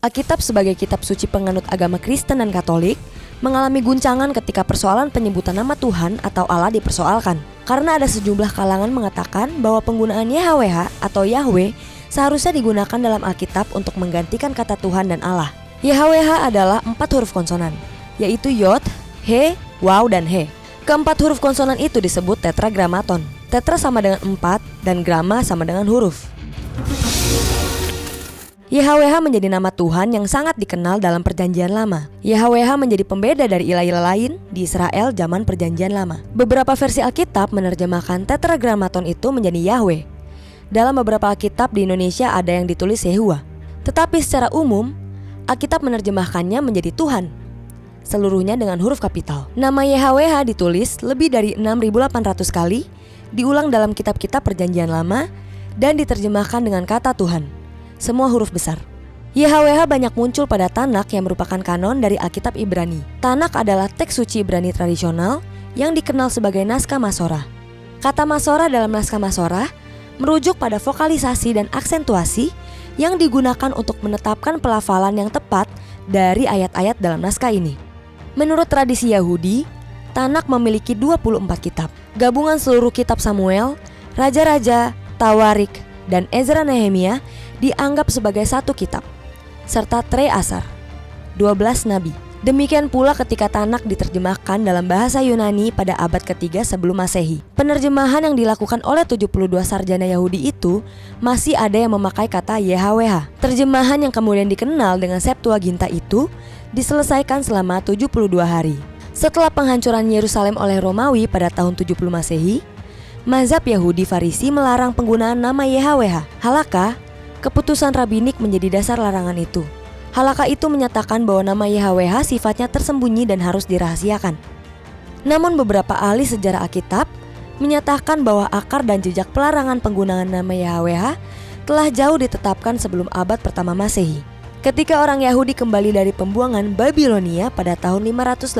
Alkitab sebagai kitab suci penganut agama Kristen dan Katolik mengalami guncangan ketika persoalan penyebutan nama Tuhan atau Allah dipersoalkan. Karena ada sejumlah kalangan mengatakan bahwa penggunaan YHWH atau Yahweh seharusnya digunakan dalam Alkitab untuk menggantikan kata Tuhan dan Allah. YHWH adalah 4 huruf konsonan, yaitu Yod, He, Waw, dan He. Keempat huruf konsonan itu disebut tetragramaton. Tetra sama dengan 4 dan grama sama dengan huruf. YHWH menjadi nama Tuhan yang sangat dikenal dalam Perjanjian Lama. YHWH menjadi pembeda dari ilah-ilah lain di Israel zaman Perjanjian Lama. Beberapa versi Alkitab menerjemahkan tetragramaton itu menjadi Yahweh. Dalam beberapa Alkitab di Indonesia ada yang ditulis Yehuwa. Tetapi secara umum, Alkitab menerjemahkannya menjadi Tuhan, seluruhnya dengan huruf kapital. Nama YHWH ditulis lebih dari 6.800 kali, diulang dalam kitab-kitab Perjanjian Lama, dan diterjemahkan dengan kata Tuhan, semua huruf besar. YHWH banyak muncul pada Tanak yang merupakan kanon dari Alkitab Ibrani. Tanak adalah teks suci Ibrani tradisional yang dikenal sebagai naskah Masorah. Kata Masorah dalam naskah Masorah merujuk pada vokalisasi dan aksentuasi yang digunakan untuk menetapkan pelafalan yang tepat dari ayat-ayat dalam naskah ini. Menurut tradisi Yahudi, Tanak memiliki 24 kitab. Gabungan seluruh kitab Samuel, Raja-Raja, Tawarik, dan Ezra Nehemia dianggap sebagai satu kitab, serta Trei Asar, 12 nabi. Demikian pula ketika Tanak diterjemahkan dalam bahasa Yunani pada abad ketiga sebelum Masehi. Penerjemahan yang dilakukan oleh 72 sarjana Yahudi itu masih ada yang memakai kata YHWH. Terjemahan yang kemudian dikenal dengan Septuaginta itu diselesaikan selama 72 hari. Setelah penghancuran Yerusalem oleh Romawi pada tahun 70 Masehi, mazhab Yahudi Farisi melarang penggunaan nama YHWH. Halakha, keputusan rabbinik menjadi dasar larangan itu. Halakha itu menyatakan bahwa nama YHWH sifatnya tersembunyi dan harus dirahasiakan. Namun beberapa ahli sejarah Alkitab menyatakan bahwa akar dan jejak pelarangan penggunaan nama YHWH telah jauh ditetapkan sebelum abad pertama Masehi. Ketika orang Yahudi kembali dari pembuangan Babilonia pada tahun 586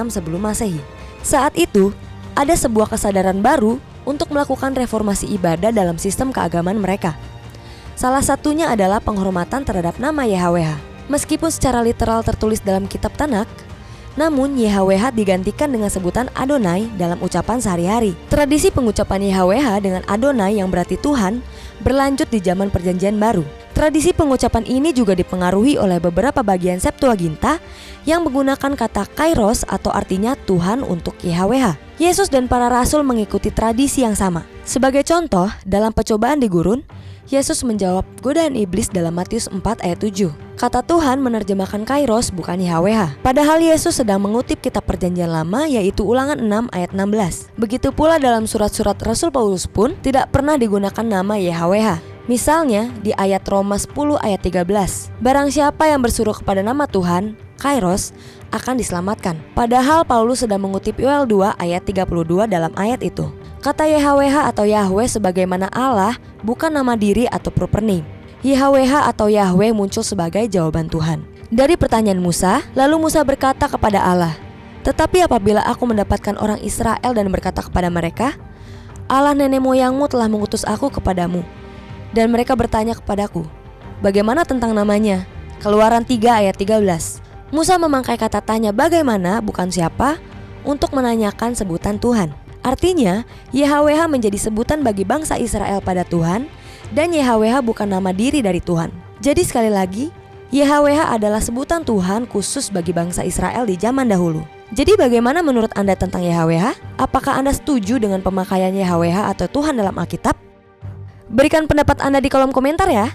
sebelum Masehi. Saat itu, ada sebuah kesadaran baru untuk melakukan reformasi ibadah dalam sistem keagamaan mereka. Salah satunya adalah penghormatan terhadap nama YHWH. Meskipun secara literal tertulis dalam kitab Tanak, namun YHWH digantikan dengan sebutan Adonai dalam ucapan sehari-hari. Tradisi pengucapan YHWH dengan Adonai yang berarti Tuhan berlanjut di zaman Perjanjian Baru. Tradisi pengucapan ini juga dipengaruhi oleh beberapa bagian Septuaginta yang menggunakan kata Kairos atau artinya Tuhan untuk YHWH. Yesus dan para rasul mengikuti tradisi yang sama. Sebagai contoh, dalam percobaan di gurun, Yesus menjawab godaan iblis dalam Matius 4 ayat 7. Kata Tuhan menerjemahkan Kairos bukan YHWH. Padahal Yesus sedang mengutip kitab Perjanjian Lama yaitu Ulangan 6 ayat 16. Begitu pula dalam surat-surat Rasul Paulus pun tidak pernah digunakan nama YHWH. Misalnya di ayat Roma 10 ayat 13. Barang siapa yang bersuruh kepada nama Tuhan, Kairos, akan diselamatkan. Padahal Paulus sedang mengutip Yoel 2 ayat 32 dalam ayat itu. Kata YHWH atau Yahweh sebagaimana Allah bukan nama diri atau proper name. YHWH atau Yahweh muncul sebagai jawaban Tuhan. Dari pertanyaan Musa, lalu Musa berkata kepada Allah, "Tetapi apabila aku mendapatkan orang Israel dan berkata kepada mereka, Allah nenek moyangmu telah mengutus aku kepadamu." Dan mereka bertanya kepadaku, "Bagaimana tentang namanya?" Keluaran 3 ayat 13. Musa memakai kata tanya bagaimana bukan siapa untuk menanyakan sebutan Tuhan. Artinya, YHWH menjadi sebutan bagi bangsa Israel pada Tuhan, dan YHWH bukan nama diri dari Tuhan. Jadi sekali lagi, YHWH adalah sebutan Tuhan khusus bagi bangsa Israel di zaman dahulu. Jadi bagaimana menurut Anda tentang YHWH? Apakah Anda setuju dengan pemakaian YHWH atau Tuhan dalam Alkitab? Berikan pendapat Anda di kolom komentar ya.